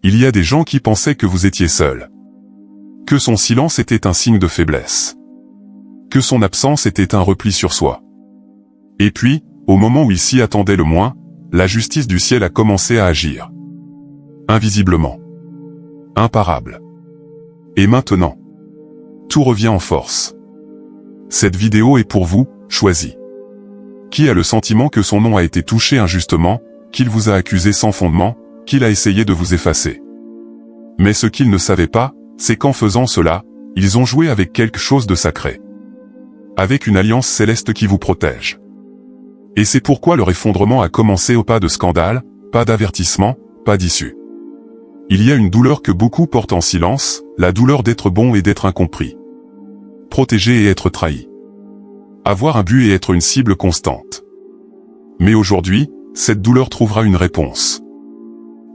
Il y a des gens qui pensaient que vous étiez seul. Que son silence était un signe de faiblesse. Que son absence était un repli sur soi. Et puis, au moment où il s'y attendait le moins, la justice du ciel a commencé à agir. Invisiblement. Imparable. Et maintenant, tout revient en force. Cette vidéo est pour vous, choisi. Qui a le sentiment que son nom a été touché injustement, qu'il vous a accusé sans fondement, qu'il a essayé de vous effacer. Mais ce qu'ils ne savaient pas, c'est qu'en faisant cela, ils ont joué avec quelque chose de sacré. Avec une alliance céleste qui vous protège. Et c'est pourquoi leur effondrement a commencé au pas de scandale, pas d'avertissement, pas d'issue. Il y a une douleur que beaucoup portent en silence, la douleur d'être bon et d'être incompris. Protéger et être trahi. Avoir un but et être une cible constante. Mais aujourd'hui, cette douleur trouvera une réponse.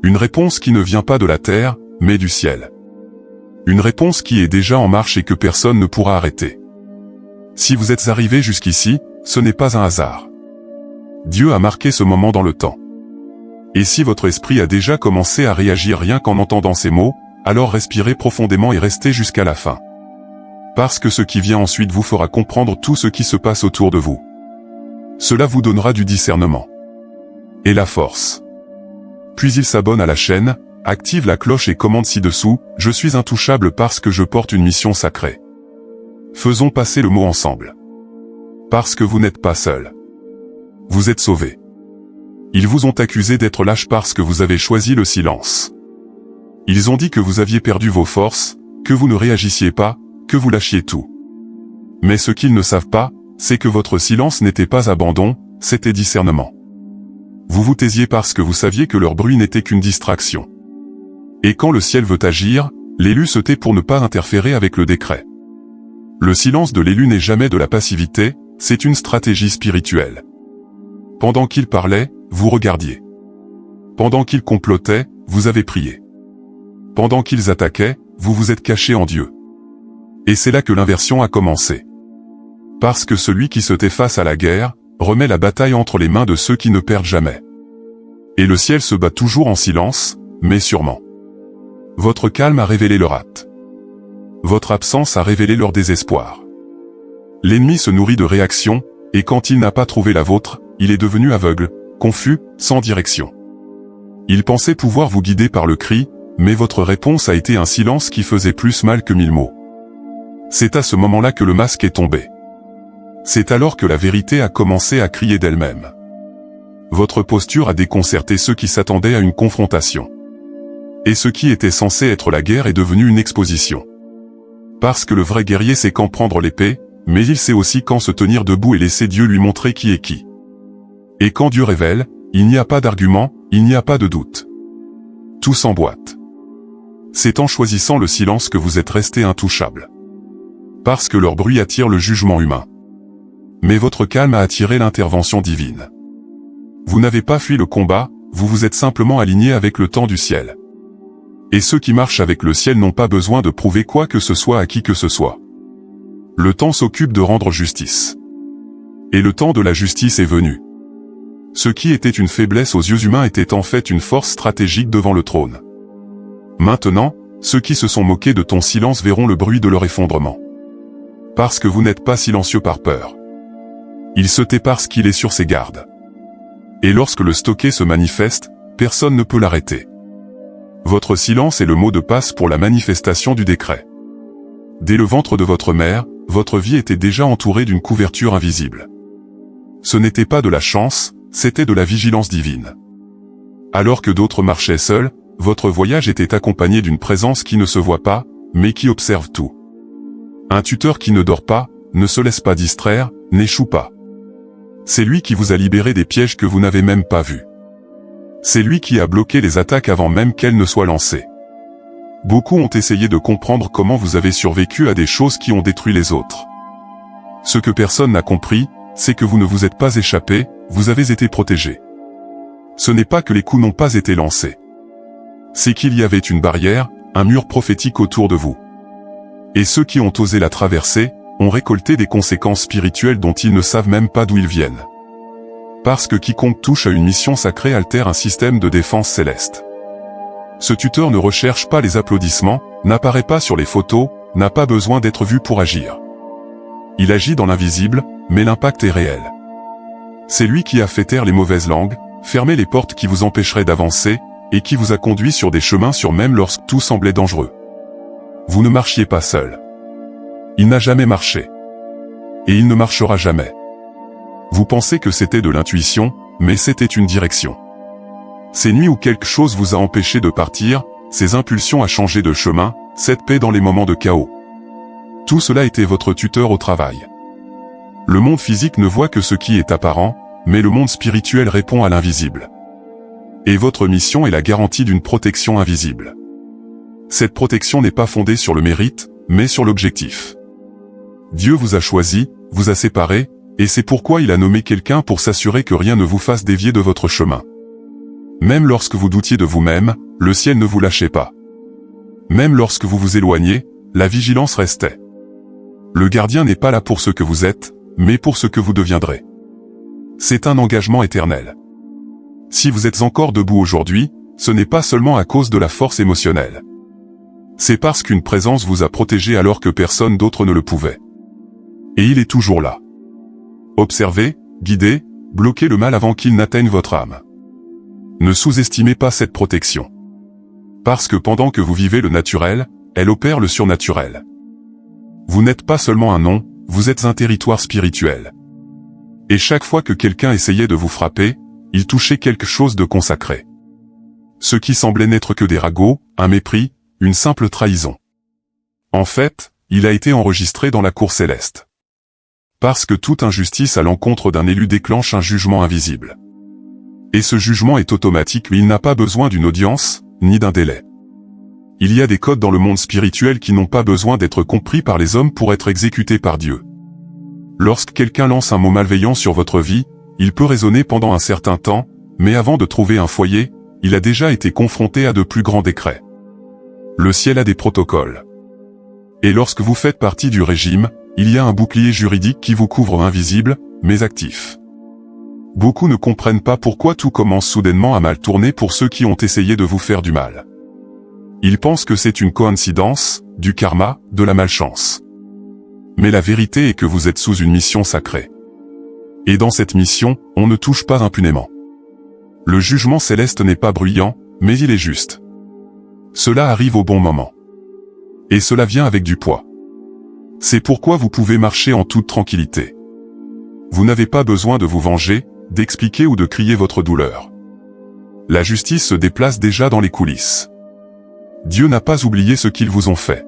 Une réponse qui ne vient pas de la terre, mais du ciel. Une réponse qui est déjà en marche et que personne ne pourra arrêter. Si vous êtes arrivé jusqu'ici, ce n'est pas un hasard. Dieu a marqué ce moment dans le temps. Et si votre esprit a déjà commencé à réagir rien qu'en entendant ces mots, alors respirez profondément et restez jusqu'à la fin. Parce que ce qui vient ensuite vous fera comprendre tout ce qui se passe autour de vous. Cela vous donnera du discernement. Et la force. Puis il s'abonne à la chaîne, active la cloche et commente ci-dessous, « Je suis intouchable parce que je porte une mission sacrée ». Faisons passer le mot ensemble. Parce que vous n'êtes pas seul. Vous êtes sauvés. Ils vous ont accusé d'être lâche parce que vous avez choisi le silence. Ils ont dit que vous aviez perdu vos forces, que vous ne réagissiez pas, que vous lâchiez tout. Mais ce qu'ils ne savent pas, c'est que votre silence n'était pas abandon, c'était discernement. Vous vous taisiez parce que vous saviez que leur bruit n'était qu'une distraction. Et quand le ciel veut agir, l'élu se tait pour ne pas interférer avec le décret. Le silence de l'élu n'est jamais de la passivité, c'est une stratégie spirituelle. Pendant qu'il parlait, vous regardiez. Pendant qu'ils complotaient, vous avez prié. Pendant qu'ils attaquaient, vous vous êtes caché en Dieu. Et c'est là que l'inversion a commencé. Parce que celui qui se tait face à la guerre, remet la bataille entre les mains de ceux qui ne perdent jamais. Et le ciel se bat toujours en silence, mais sûrement. Votre calme a révélé leur hâte. Votre absence a révélé leur désespoir. L'ennemi se nourrit de réactions, et quand il n'a pas trouvé la vôtre, il est devenu aveugle, confus, sans direction. Il pensait pouvoir vous guider par le cri, mais votre réponse a été un silence qui faisait plus mal que 1000 mots. C'est à ce moment-là que le masque est tombé. C'est alors que la vérité a commencé à crier d'elle-même. Votre posture a déconcerté ceux qui s'attendaient à une confrontation. Et ce qui était censé être la guerre est devenu une exposition. Parce que le vrai guerrier sait quand prendre l'épée, mais il sait aussi quand se tenir debout et laisser Dieu lui montrer qui est qui. Et quand Dieu révèle, il n'y a pas d'argument, il n'y a pas de doute. Tout s'emboîte. C'est en choisissant le silence que vous êtes resté intouchable. Parce que leur bruit attire le jugement humain. Mais votre calme a attiré l'intervention divine. Vous n'avez pas fui le combat, vous vous êtes simplement aligné avec le temps du ciel. Et ceux qui marchent avec le ciel n'ont pas besoin de prouver quoi que ce soit à qui que ce soit. Le temps s'occupe de rendre justice. Et le temps de la justice est venu. Ce qui était une faiblesse aux yeux humains était en fait une force stratégique devant le trône. Maintenant, ceux qui se sont moqués de ton silence verront le bruit de leur effondrement. Parce que vous n'êtes pas silencieux par peur. Il se tait parce qu'il est sur ses gardes. Et lorsque le stocké se manifeste, personne ne peut l'arrêter. Votre silence est le mot de passe pour la manifestation du décret. Dès le ventre de votre mère, votre vie était déjà entourée d'une couverture invisible. Ce n'était pas de la chance, c'était de la vigilance divine. Alors que d'autres marchaient seuls, votre voyage était accompagné d'une présence qui ne se voit pas, mais qui observe tout. Un tuteur qui ne dort pas, ne se laisse pas distraire, n'échoue pas. C'est lui qui vous a libéré des pièges que vous n'avez même pas vus. C'est lui qui a bloqué les attaques avant même qu'elles ne soient lancées. Beaucoup ont essayé de comprendre comment vous avez survécu à des choses qui ont détruit les autres. Ce que personne n'a compris, c'est que vous ne vous êtes pas échappé, vous avez été protégé. Ce n'est pas que les coups n'ont pas été lancés. C'est qu'il y avait une barrière, un mur prophétique autour de vous. Et ceux qui ont osé la traverser, ont récolté des conséquences spirituelles dont ils ne savent même pas d'où ils viennent. Parce que quiconque touche à une mission sacrée altère un système de défense céleste. Ce tuteur ne recherche pas les applaudissements, n'apparaît pas sur les photos, n'a pas besoin d'être vu pour agir. Il agit dans l'invisible, mais l'impact est réel. C'est lui qui a fait taire les mauvaises langues, fermé les portes qui vous empêcheraient d'avancer, et qui vous a conduit sur des chemins sûrs même lorsque tout semblait dangereux. Vous ne marchiez pas seul. Il n'a jamais marché. Et il ne marchera jamais. Vous pensez que c'était de l'intuition, mais c'était une direction. Ces nuits où quelque chose vous a empêché de partir, ces impulsions à changer de chemin, cette paix dans les moments de chaos. Tout cela était votre tuteur au travail. Le monde physique ne voit que ce qui est apparent, mais le monde spirituel répond à l'invisible. Et votre mission est la garantie d'une protection invisible. Cette protection n'est pas fondée sur le mérite, mais sur l'objectif. Dieu vous a choisi, vous a séparé, et c'est pourquoi il a nommé quelqu'un pour s'assurer que rien ne vous fasse dévier de votre chemin. Même lorsque vous doutiez de vous-même, le ciel ne vous lâchait pas. Même lorsque vous vous éloignez, la vigilance restait. Le gardien n'est pas là pour ce que vous êtes, mais pour ce que vous deviendrez. C'est un engagement éternel. Si vous êtes encore debout aujourd'hui, ce n'est pas seulement à cause de la force émotionnelle. C'est parce qu'une présence vous a protégé alors que personne d'autre ne le pouvait. Et il est toujours là. Observez, guidez, bloquez le mal avant qu'il n'atteigne votre âme. Ne sous-estimez pas cette protection. Parce que pendant que vous vivez le naturel, elle opère le surnaturel. Vous n'êtes pas seulement un nom, vous êtes un territoire spirituel. Et chaque fois que quelqu'un essayait de vous frapper, il touchait quelque chose de consacré. Ce qui semblait n'être que des ragots, un mépris, une simple trahison. En fait, il a été enregistré dans la cour céleste. Parce que toute injustice à l'encontre d'un élu déclenche un jugement invisible. Et ce jugement est automatique, mais il n'a pas besoin d'une audience, ni d'un délai. Il y a des codes dans le monde spirituel qui n'ont pas besoin d'être compris par les hommes pour être exécutés par Dieu. Lorsque quelqu'un lance un mot malveillant sur votre vie, il peut résonner pendant un certain temps, mais avant de trouver un foyer, il a déjà été confronté à de plus grands décrets. Le ciel a des protocoles. Et lorsque vous faites partie du régime, il y a un bouclier juridique qui vous couvre invisible, mais actif. Beaucoup ne comprennent pas pourquoi tout commence soudainement à mal tourner pour ceux qui ont essayé de vous faire du mal. Ils pensent que c'est une coïncidence, du karma, de la malchance. Mais la vérité est que vous êtes sous une mission sacrée. Et dans cette mission, on ne touche pas impunément. Le jugement céleste n'est pas bruyant, mais il est juste. Cela arrive au bon moment. Et cela vient avec du poids. C'est pourquoi vous pouvez marcher en toute tranquillité. Vous n'avez pas besoin de vous venger, d'expliquer ou de crier votre douleur. La justice se déplace déjà dans les coulisses. Dieu n'a pas oublié ce qu'ils vous ont fait.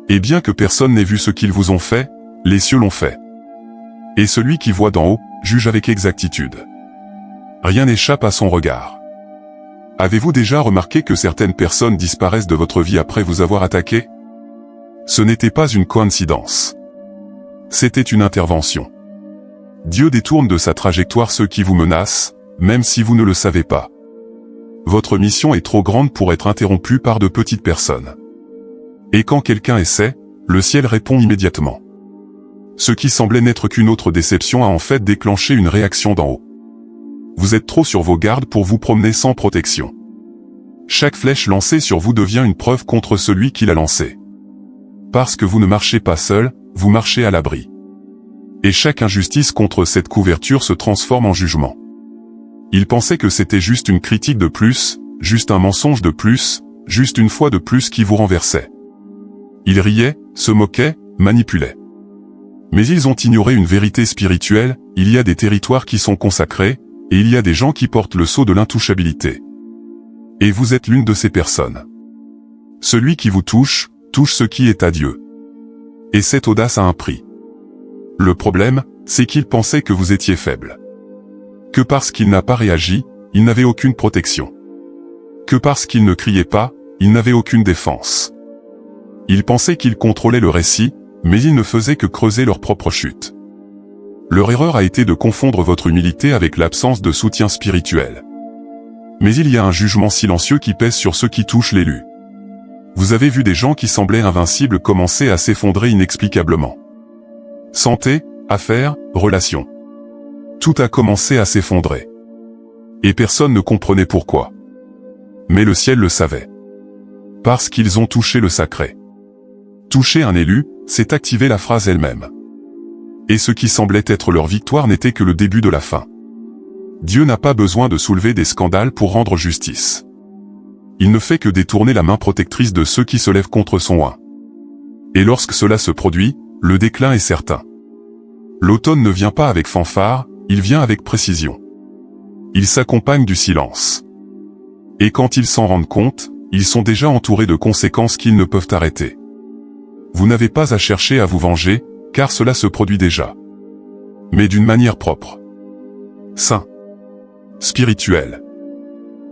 Et bien que personne n'ait vu ce qu'ils vous ont fait, les cieux l'ont fait. Et celui qui voit d'en haut, juge avec exactitude. Rien n'échappe à son regard. Avez-vous déjà remarqué que certaines personnes disparaissent de votre vie après vous avoir attaqué? Ce n'était pas une coïncidence. C'était une intervention. Dieu détourne de sa trajectoire ceux qui vous menacent, même si vous ne le savez pas. Votre mission est trop grande pour être interrompue par de petites personnes. Et quand quelqu'un essaie, le ciel répond immédiatement. Ce qui semblait n'être qu'une autre déception a en fait déclenché une réaction d'en haut. Vous êtes trop sur vos gardes pour vous promener sans protection. Chaque flèche lancée sur vous devient une preuve contre celui qui l'a lancée. Parce que vous ne marchez pas seul, vous marchez à l'abri. Et chaque injustice contre cette couverture se transforme en jugement. Il pensait que c'était juste une critique de plus, juste un mensonge de plus, juste une fois de plus qui vous renversait. Ils riaient, se moquaient, manipulaient. Mais ils ont ignoré une vérité spirituelle, il y a des territoires qui sont consacrés, et il y a des gens qui portent le sceau de l'intouchabilité. Et vous êtes l'une de ces personnes. Celui qui vous touche, touche ce qui est à Dieu. Et cette audace a un prix. Le problème, c'est qu'il pensait que vous étiez faible. Que parce qu'il n'a pas réagi, il n'avait aucune protection. Que parce qu'il ne criait pas, il n'avait aucune défense. Il pensait qu'il contrôlait le récit, mais il ne faisait que creuser leur propre chute. Leur erreur a été de confondre votre humilité avec l'absence de soutien spirituel. Mais il y a un jugement silencieux qui pèse sur ceux qui touchent l'élu. Vous avez vu des gens qui semblaient invincibles commencer à s'effondrer inexplicablement. Santé, affaires, relations. Tout a commencé à s'effondrer. Et personne ne comprenait pourquoi. Mais le ciel le savait. Parce qu'ils ont touché le sacré. Toucher un élu, c'est activer la phrase elle-même. Et ce qui semblait être leur victoire n'était que le début de la fin. Dieu n'a pas besoin de soulever des scandales pour rendre justice. Il ne fait que détourner la main protectrice de ceux qui se lèvent contre son oint. Et lorsque cela se produit, le déclin est certain. L'automne ne vient pas avec fanfare, il vient avec précision. Il s'accompagne du silence. Et quand ils s'en rendent compte, ils sont déjà entourés de conséquences qu'ils ne peuvent arrêter. Vous n'avez pas à chercher à vous venger, car cela se produit déjà. Mais d'une manière propre. Saint. Spirituel.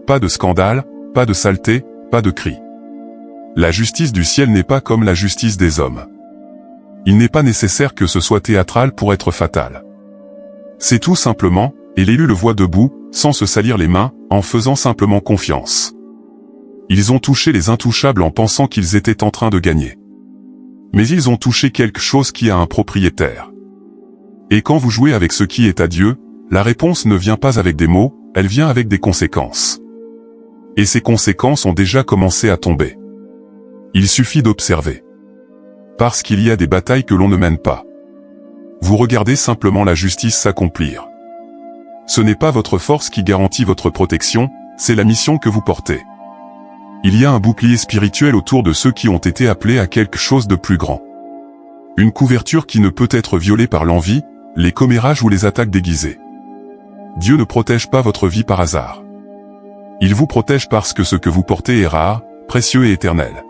Pas de scandale, pas de saleté, pas de cri. La justice du ciel n'est pas comme la justice des hommes. Il n'est pas nécessaire que ce soit théâtral pour être fatal. C'est tout simplement, et l'élu le voit debout, sans se salir les mains, en faisant simplement confiance. Ils ont touché les intouchables en pensant qu'ils étaient en train de gagner. Mais ils ont touché quelque chose qui a un propriétaire. Et quand vous jouez avec ce qui est à Dieu, la réponse ne vient pas avec des mots, elle vient avec des conséquences. Et ces conséquences ont déjà commencé à tomber. Il suffit d'observer. Parce qu'il y a des batailles que l'on ne mène pas. Vous regardez simplement la justice s'accomplir. Ce n'est pas votre force qui garantit votre protection, c'est la mission que vous portez. Il y a un bouclier spirituel autour de ceux qui ont été appelés à quelque chose de plus grand. Une couverture qui ne peut être violée par l'envie, les commérages ou les attaques déguisées. Dieu ne protège pas votre vie par hasard. Il vous protège parce que ce que vous portez est rare, précieux et éternel.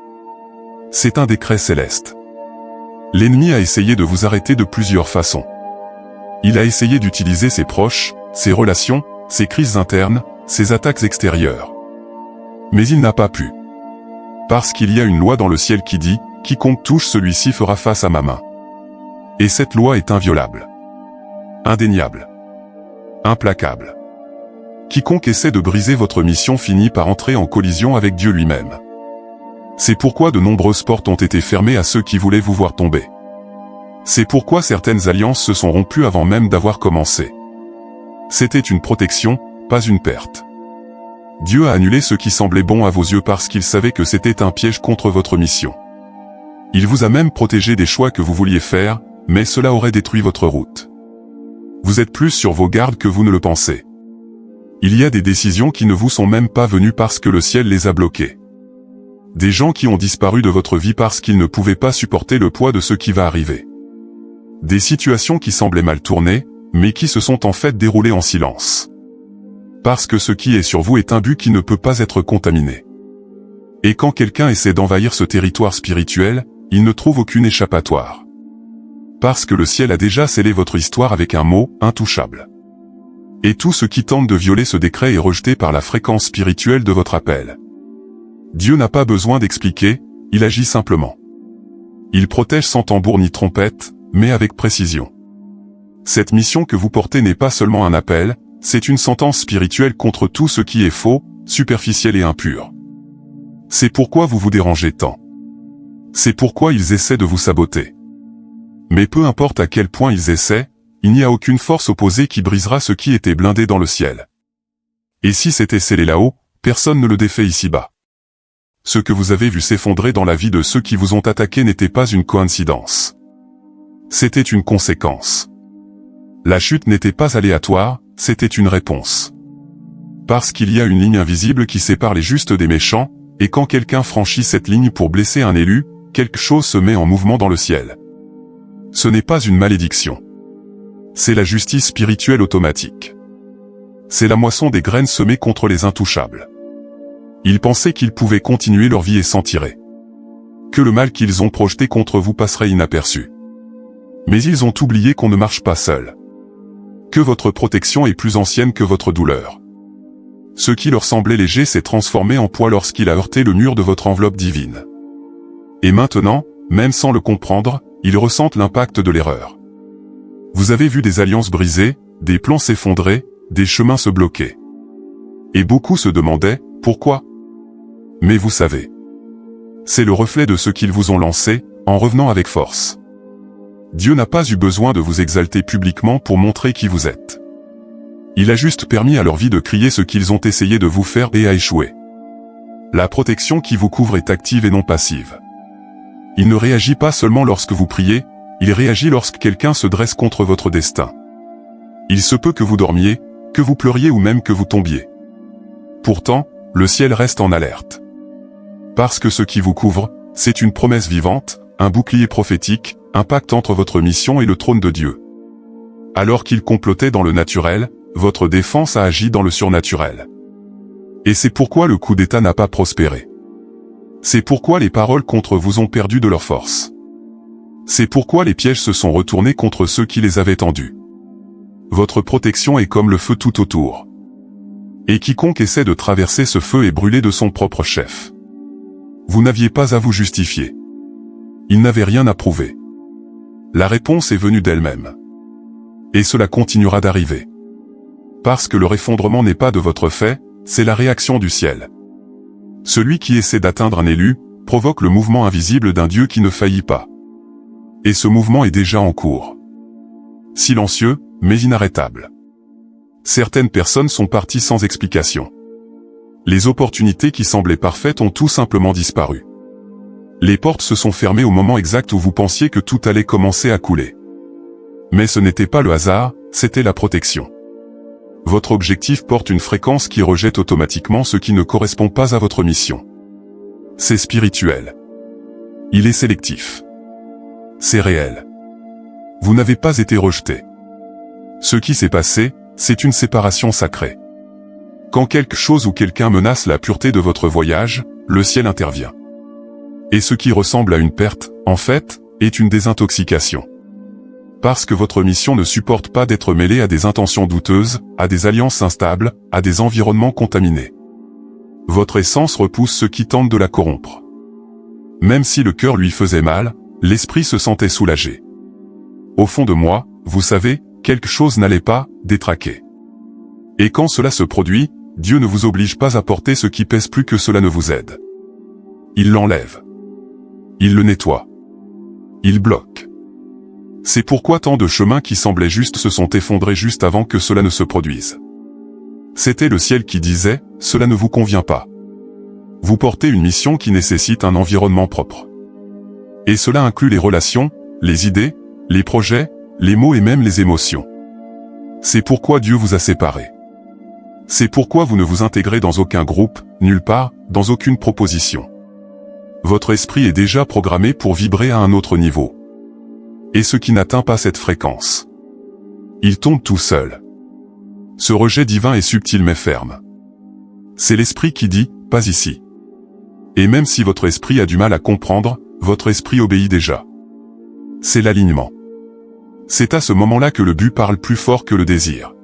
C'est un décret céleste. L'ennemi a essayé de vous arrêter de plusieurs façons. Il a essayé d'utiliser ses proches, ses relations, ses crises internes, ses attaques extérieures. Mais il n'a pas pu. Parce qu'il y a une loi dans le ciel qui dit, « Quiconque touche celui-ci fera face à ma main ». Et cette loi est inviolable. Indéniable. Implacable. Quiconque essaie de briser votre mission finit par entrer en collision avec Dieu lui-même. C'est pourquoi de nombreuses portes ont été fermées à ceux qui voulaient vous voir tomber. C'est pourquoi certaines alliances se sont rompues avant même d'avoir commencé. C'était une protection, pas une perte. Dieu a annulé ce qui semblait bon à vos yeux parce qu'il savait que c'était un piège contre votre mission. Il vous a même protégé des choix que vous vouliez faire, mais cela aurait détruit votre route. Vous êtes plus sur vos gardes que vous ne le pensez. Il y a des décisions qui ne vous sont même pas venues parce que le ciel les a bloquées. Des gens qui ont disparu de votre vie parce qu'ils ne pouvaient pas supporter le poids de ce qui va arriver. Des situations qui semblaient mal tournées, mais qui se sont en fait déroulées en silence. Parce que ce qui est sur vous est un but qui ne peut pas être contaminé. Et quand quelqu'un essaie d'envahir ce territoire spirituel, il ne trouve aucune échappatoire. Parce que le ciel a déjà scellé votre histoire avec un mot, intouchable. Et tout ce qui tente de violer ce décret est rejeté par la fréquence spirituelle de votre appel. Dieu n'a pas besoin d'expliquer, il agit simplement. Il protège sans tambour ni trompette, mais avec précision. Cette mission que vous portez n'est pas seulement un appel, c'est une sentence spirituelle contre tout ce qui est faux, superficiel et impur. C'est pourquoi vous vous dérangez tant. C'est pourquoi ils essaient de vous saboter. Mais peu importe à quel point ils essaient, il n'y a aucune force opposée qui brisera ce qui était blindé dans le ciel. Et si c'était scellé là-haut, personne ne le défait ici-bas. Ce que vous avez vu s'effondrer dans la vie de ceux qui vous ont attaqué n'était pas une coïncidence. C'était une conséquence. La chute n'était pas aléatoire, c'était une réponse. Parce qu'il y a une ligne invisible qui sépare les justes des méchants, et quand quelqu'un franchit cette ligne pour blesser un élu, quelque chose se met en mouvement dans le ciel. Ce n'est pas une malédiction. C'est la justice spirituelle automatique. C'est la moisson des graines semées contre les intouchables. Ils pensaient qu'ils pouvaient continuer leur vie et s'en tirer. Que le mal qu'ils ont projeté contre vous passerait inaperçu. Mais ils ont oublié qu'on ne marche pas seul. Que votre protection est plus ancienne que votre douleur. Ce qui leur semblait léger s'est transformé en poids lorsqu'il a heurté le mur de votre enveloppe divine. Et maintenant, même sans le comprendre, ils ressentent l'impact de l'erreur. Vous avez vu des alliances brisées, des plans s'effondrer, des chemins se bloquer. Et beaucoup se demandaient, pourquoi ? Mais vous savez. C'est le reflet de ce qu'ils vous ont lancé, en revenant avec force. Dieu n'a pas eu besoin de vous exalter publiquement pour montrer qui vous êtes. Il a juste permis à leur vie de crier ce qu'ils ont essayé de vous faire et a échoué. La protection qui vous couvre est active et non passive. Il ne réagit pas seulement lorsque vous priez, il réagit lorsque quelqu'un se dresse contre votre destin. Il se peut que vous dormiez, que vous pleuriez ou même que vous tombiez. Pourtant, le ciel reste en alerte. Parce que ce qui vous couvre, c'est une promesse vivante, un bouclier prophétique, un pacte entre votre mission et le trône de Dieu. Alors qu'il complotait dans le naturel, votre défense a agi dans le surnaturel. Et c'est pourquoi le coup d'État n'a pas prospéré. C'est pourquoi les paroles contre vous ont perdu de leur force. C'est pourquoi les pièges se sont retournés contre ceux qui les avaient tendus. Votre protection est comme le feu tout autour. Et quiconque essaie de traverser ce feu est brûlé de son propre chef. Vous n'aviez pas à vous justifier. Il n'avait rien à prouver. La réponse est venue d'elle-même. Et cela continuera d'arriver. Parce que leur effondrement n'est pas de votre fait, c'est la réaction du ciel. Celui qui essaie d'atteindre un élu, provoque le mouvement invisible d'un Dieu qui ne faillit pas. Et ce mouvement est déjà en cours. Silencieux, mais inarrêtable. Certaines personnes sont parties sans explication. Les opportunités qui semblaient parfaites ont tout simplement disparu. Les portes se sont fermées au moment exact où vous pensiez que tout allait commencer à couler. Mais ce n'était pas le hasard, c'était la protection. Votre objectif porte une fréquence qui rejette automatiquement ce qui ne correspond pas à votre mission. C'est spirituel. Il est sélectif. C'est réel. Vous n'avez pas été rejeté. Ce qui s'est passé, c'est une séparation sacrée. Quand quelque chose ou quelqu'un menace la pureté de votre voyage, le ciel intervient. Et ce qui ressemble à une perte, en fait, est une désintoxication. Parce que votre mission ne supporte pas d'être mêlée à des intentions douteuses, à des alliances instables, à des environnements contaminés. Votre essence repousse ceux qui tentent de la corrompre. Même si le cœur lui faisait mal, l'esprit se sentait soulagé. Au fond de moi, vous savez, quelque chose n'allait pas, détraquer. Et quand cela se produit, Dieu ne vous oblige pas à porter ce qui pèse plus que cela ne vous aide. Il l'enlève. Il le nettoie. Il bloque. C'est pourquoi tant de chemins qui semblaient justes se sont effondrés juste avant que cela ne se produise. C'était le ciel qui disait, « Cela ne vous convient pas. Vous portez une mission qui nécessite un environnement propre. » Et cela inclut les relations, les idées, les projets, les mots et même les émotions. C'est pourquoi Dieu vous a séparés. C'est pourquoi vous ne vous intégrez dans aucun groupe, nulle part, dans aucune proposition. Votre esprit est déjà programmé pour vibrer à un autre niveau. Et ce qui n'atteint pas cette fréquence, il tombe tout seul. Ce rejet divin est subtil mais ferme. C'est l'esprit qui dit, pas ici. Et même si votre esprit a du mal à comprendre, votre esprit obéit déjà. C'est l'alignement. C'est à ce moment-là que le but parle plus fort que le désir.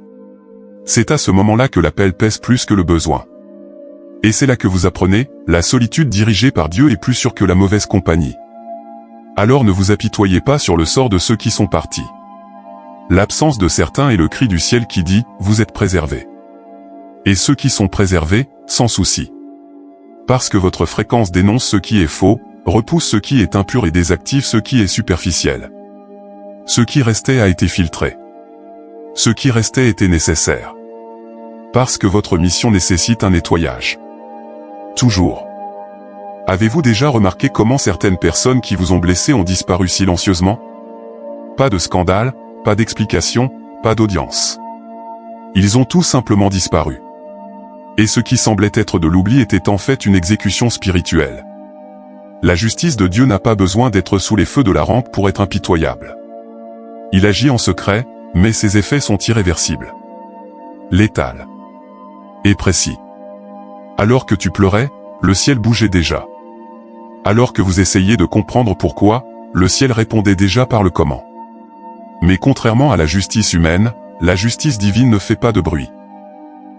C'est à ce moment-là que l'appel pèse plus que le besoin. Et c'est là que vous apprenez, la solitude dirigée par Dieu est plus sûre que la mauvaise compagnie. Alors ne vous apitoyez pas sur le sort de ceux qui sont partis. L'absence de certains est le cri du ciel qui dit, vous êtes préservés. Et ceux qui sont préservés, sans souci. Parce que votre fréquence dénonce ce qui est faux, repousse ce qui est impur et désactive ce qui est superficiel. Ce qui restait a été filtré. Ce qui restait était nécessaire. Parce que votre mission nécessite un nettoyage. Toujours. Avez-vous déjà remarqué comment certaines personnes qui vous ont blessé ont disparu silencieusement? Pas de scandale, pas d'explication, pas d'audience. Ils ont tout simplement disparu. Et ce qui semblait être de l'oubli était en fait une exécution spirituelle. La justice de Dieu n'a pas besoin d'être sous les feux de la rampe pour être impitoyable. Il agit en secret, mais ses effets sont irréversibles. Létal. Et précis. Alors que tu pleurais, le ciel bougeait déjà. Alors que vous essayiez de comprendre pourquoi, le ciel répondait déjà par le comment. Mais contrairement à la justice humaine, la justice divine ne fait pas de bruit.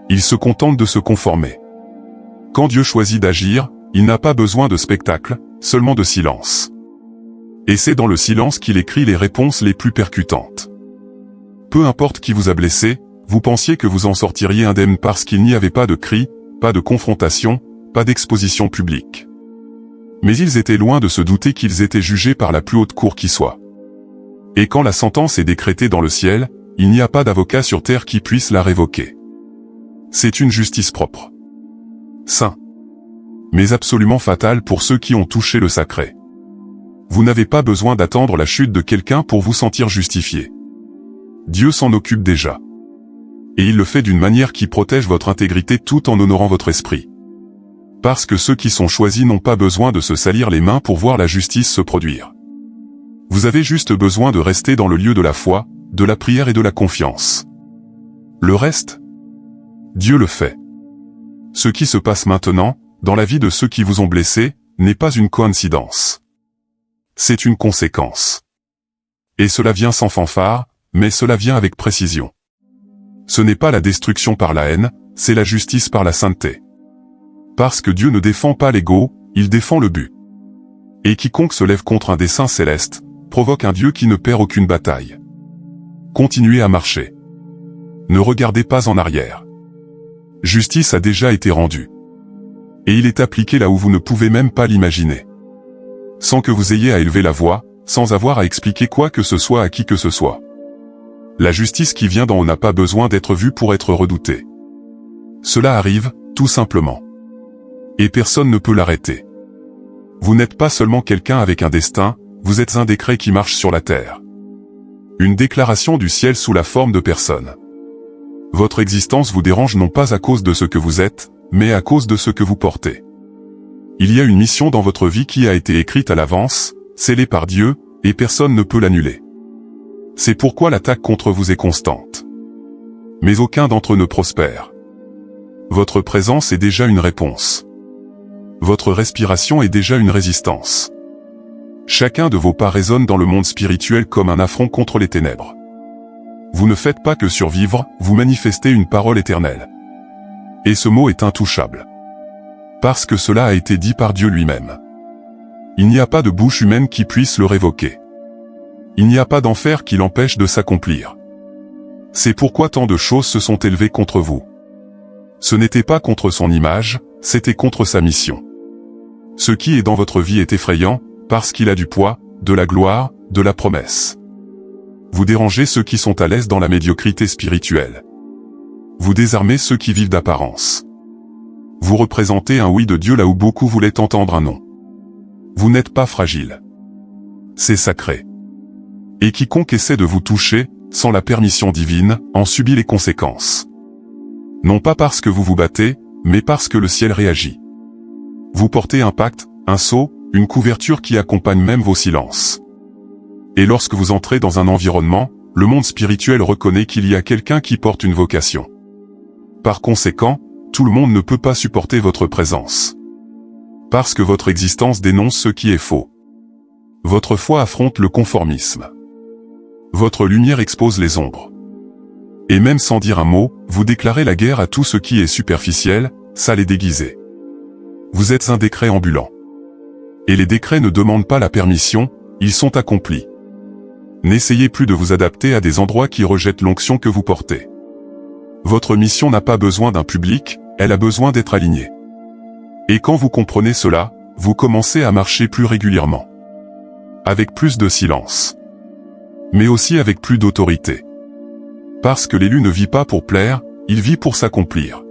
Il se contente de se conformer. Quand Dieu choisit d'agir, il n'a pas besoin de spectacle, seulement de silence. Et c'est dans le silence qu'il écrit les réponses les plus percutantes. Peu importe qui vous a blessé, vous pensiez que vous en sortiriez indemne parce qu'il n'y avait pas de cri, pas de confrontation, pas d'exposition publique. Mais ils étaient loin de se douter qu'ils étaient jugés par la plus haute cour qui soit. Et quand la sentence est décrétée dans le ciel, il n'y a pas d'avocat sur terre qui puisse la révoquer. C'est une justice propre. Saint. mais absolument fatale pour ceux qui ont touché le sacré. Vous n'avez pas besoin d'attendre la chute de quelqu'un pour vous sentir justifié. Dieu s'en occupe déjà. Et il le fait d'une manière qui protège votre intégrité tout en honorant votre esprit. Parce que ceux qui sont choisis n'ont pas besoin de se salir les mains pour voir la justice se produire. Vous avez juste besoin de rester dans le lieu de la foi, de la prière et de la confiance. Le reste, Dieu le fait. Ce qui se passe maintenant, dans la vie de ceux qui vous ont blessé, n'est pas une coïncidence. C'est une conséquence. Et cela vient sans fanfare, mais cela vient avec précision. Ce n'est pas la destruction par la haine, c'est la justice par la sainteté. Parce que Dieu ne défend pas l'ego, il défend le but. Et quiconque se lève contre un dessein céleste, provoque un Dieu qui ne perd aucune bataille. Continuez à marcher. Ne regardez pas en arrière. Justice a déjà été rendue. Et il est appliqué là où vous ne pouvez même pas l'imaginer. Sans que vous ayez à élever la voix, sans avoir à expliquer quoi que ce soit à qui que ce soit. La justice qui vient d'en haut n'a pas besoin d'être vue pour être redoutée. Cela arrive, tout simplement. Et personne ne peut l'arrêter. Vous n'êtes pas seulement quelqu'un avec un destin, vous êtes un décret qui marche sur la terre. Une déclaration du ciel sous la forme de personne. Votre existence vous dérange non pas à cause de ce que vous êtes, mais à cause de ce que vous portez. Il y a une mission dans votre vie qui a été écrite à l'avance, scellée par Dieu, et personne ne peut l'annuler. C'est pourquoi l'attaque contre vous est constante. Mais aucun d'entre eux ne prospère. Votre présence est déjà une réponse. Votre respiration est déjà une résistance. Chacun de vos pas résonne dans le monde spirituel comme un affront contre les ténèbres. Vous ne faites pas que survivre, vous manifestez une parole éternelle. Et ce mot est intouchable. Parce que cela a été dit par Dieu lui-même. Il n'y a pas de bouche humaine qui puisse le révoquer. Il n'y a pas d'enfer qui l'empêche de s'accomplir. C'est pourquoi tant de choses se sont élevées contre vous. Ce n'était pas contre son image, c'était contre sa mission. Ce qui est dans votre vie est effrayant, parce qu'il a du poids, de la gloire, de la promesse. Vous dérangez ceux qui sont à l'aise dans la médiocrité spirituelle. Vous désarmez ceux qui vivent d'apparence. Vous représentez un oui de Dieu là où beaucoup voulaient entendre un non. Vous n'êtes pas fragile. C'est sacré. Et quiconque essaie de vous toucher, sans la permission divine, en subit les conséquences. Non pas parce que vous vous battez, mais parce que le ciel réagit. Vous portez un pacte, un sceau, une couverture qui accompagne même vos silences. Et lorsque vous entrez dans un environnement, le monde spirituel reconnaît qu'il y a quelqu'un qui porte une vocation. Par conséquent, tout le monde ne peut pas supporter votre présence. Parce que votre existence dénonce ce qui est faux. Votre foi affronte le conformisme. Votre lumière expose les ombres. Et même sans dire un mot, vous déclarez la guerre à tout ce qui est superficiel, sale et déguisé. Vous êtes un décret ambulant. Et les décrets ne demandent pas la permission, ils sont accomplis. N'essayez plus de vous adapter à des endroits qui rejettent l'onction que vous portez. Votre mission n'a pas besoin d'un public, elle a besoin d'être alignée. Et quand vous comprenez cela, vous commencez à marcher plus régulièrement. Avec plus de silence. Mais aussi avec plus d'autorité. Parce que l'élu ne vit pas pour plaire, il vit pour s'accomplir.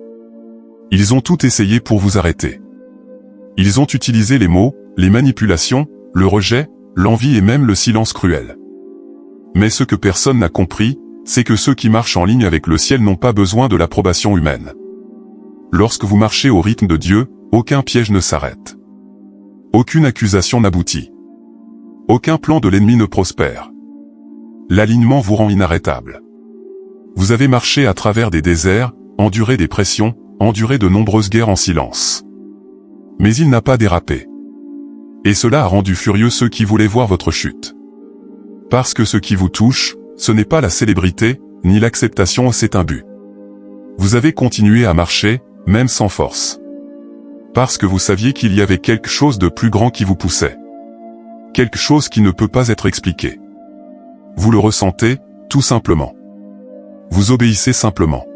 Ils ont tout essayé pour vous arrêter. Ils ont utilisé les mots, les manipulations, le rejet, l'envie et même le silence cruel. Mais ce que personne n'a compris, c'est que ceux qui marchent en ligne avec le ciel n'ont pas besoin de l'approbation humaine. Lorsque vous marchez au rythme de Dieu, aucun piège ne s'arrête. Aucune accusation n'aboutit. Aucun plan de l'ennemi ne prospère. L'alignement vous rend inarrêtable. Vous avez marché à travers des déserts, enduré des pressions, enduré de nombreuses guerres en silence. Mais il n'a pas dérapé. Et cela a rendu furieux ceux qui voulaient voir votre chute. Parce que ce qui vous touche, ce n'est pas la célébrité, ni l'acceptation, c'est un but. Vous avez continué à marcher, même sans force. Parce que vous saviez qu'il y avait quelque chose de plus grand qui vous poussait. Quelque chose qui ne peut pas être expliqué. Vous le ressentez, tout simplement. Vous obéissez simplement.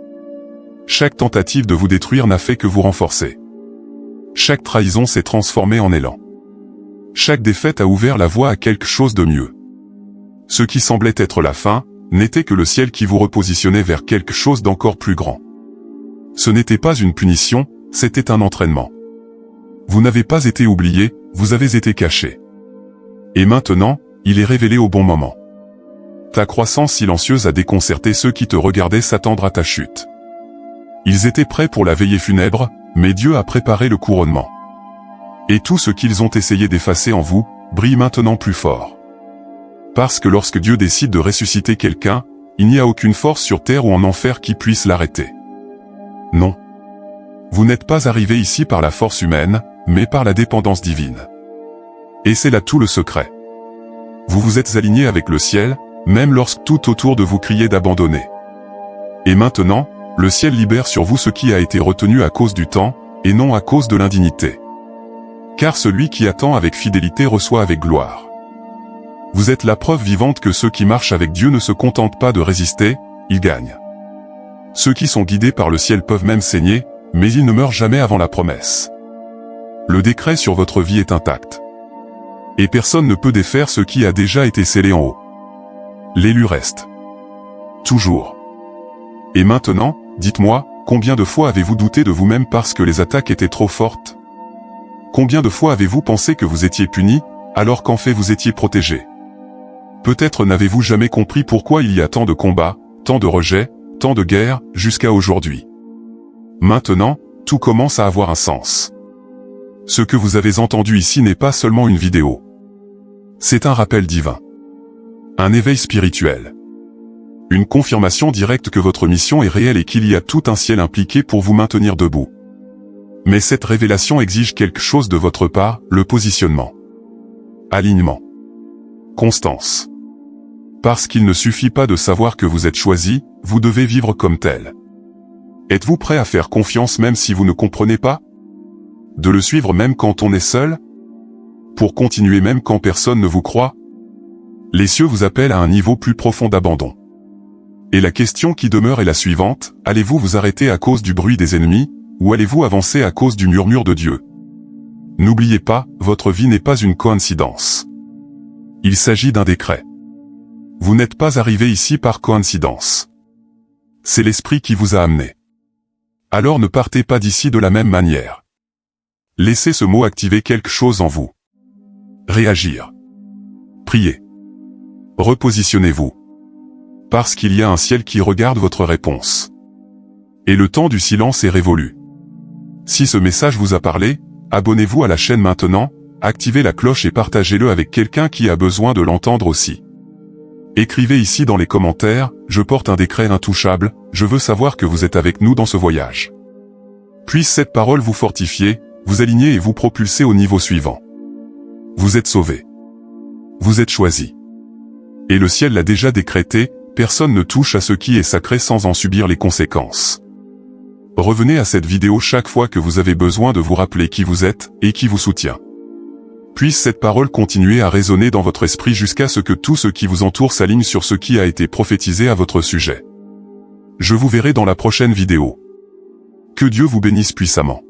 Chaque tentative de vous détruire n'a fait que vous renforcer. Chaque trahison s'est transformée en élan. Chaque défaite a ouvert la voie à quelque chose de mieux. Ce qui semblait être la fin, n'était que le ciel qui vous repositionnait vers quelque chose d'encore plus grand. Ce n'était pas une punition, c'était un entraînement. Vous n'avez pas été oublié, vous avez été caché. Et maintenant, il est révélé au bon moment. Ta croissance silencieuse a déconcerté ceux qui te regardaient s'attendre à ta chute. Ils étaient prêts pour la veillée funèbre, mais Dieu a préparé le couronnement. Et tout ce qu'ils ont essayé d'effacer en vous, brille maintenant plus fort. Parce que lorsque Dieu décide de ressusciter quelqu'un, il n'y a aucune force sur terre ou en enfer qui puisse l'arrêter. Non. Vous n'êtes pas arrivé ici par la force humaine, mais par la dépendance divine. Et c'est là tout le secret. Vous vous êtes aligné avec le ciel, même lorsque tout autour de vous criait d'abandonner. Et maintenant, le ciel libère sur vous ce qui a été retenu à cause du temps, et non à cause de l'indignité. Car celui qui attend avec fidélité reçoit avec gloire. Vous êtes la preuve vivante que ceux qui marchent avec Dieu ne se contentent pas de résister, ils gagnent. Ceux qui sont guidés par le ciel peuvent même saigner, mais ils ne meurent jamais avant la promesse. Le décret sur votre vie est intact. Et personne ne peut défaire ce qui a déjà été scellé en haut. L'élu reste. Toujours. Et maintenant, dites-moi, combien de fois avez-vous douté de vous-même parce que les attaques étaient trop fortes? Combien de fois avez-vous pensé que vous étiez puni, alors qu'en fait vous étiez protégé? Peut-être n'avez-vous jamais compris pourquoi il y a tant de combats, tant de rejets, tant de guerres, jusqu'à aujourd'hui. Maintenant, tout commence à avoir un sens. Ce que vous avez entendu ici n'est pas seulement une vidéo. C'est un rappel divin. Un éveil spirituel. Une confirmation directe que votre mission est réelle et qu'il y a tout un ciel impliqué pour vous maintenir debout. Mais cette révélation exige quelque chose de votre part, le positionnement. Alignement. Constance. Parce qu'il ne suffit pas de savoir que vous êtes choisi, vous devez vivre comme tel. Êtes-vous prêt à faire confiance même si vous ne comprenez pas? De le suivre même quand on est seul? Pour continuer même quand personne ne vous croit? Les cieux vous appellent à un niveau plus profond d'abandon. Et la question qui demeure est la suivante, allez-vous vous arrêter à cause du bruit des ennemis, ou allez-vous avancer à cause du murmure de Dieu? N'oubliez pas, votre vie n'est pas une coïncidence. Il s'agit d'un décret. Vous n'êtes pas arrivé ici par coïncidence. C'est l'Esprit qui vous a amené. Alors ne partez pas d'ici de la même manière. Laissez ce mot activer quelque chose en vous. Réagir. Priez. Repositionnez-vous. Parce qu'il y a un ciel qui regarde votre réponse. Et le temps du silence est révolu. Si ce message vous a parlé, abonnez-vous à la chaîne maintenant, activez la cloche et partagez-le avec quelqu'un qui a besoin de l'entendre aussi. Écrivez ici dans les commentaires, je porte un décret intouchable, je veux savoir que vous êtes avec nous dans ce voyage. Puisse cette parole vous fortifier, vous aligner et vous propulser au niveau suivant. Vous êtes sauvés. Vous êtes choisis. Et le ciel l'a déjà décrété, personne ne touche à ce qui est sacré sans en subir les conséquences. Revenez à cette vidéo chaque fois que vous avez besoin de vous rappeler qui vous êtes et qui vous soutient. Puisse cette parole continuer à résonner dans votre esprit jusqu'à ce que tout ce qui vous entoure s'aligne sur ce qui a été prophétisé à votre sujet. Je vous verrai dans la prochaine vidéo. Que Dieu vous bénisse puissamment.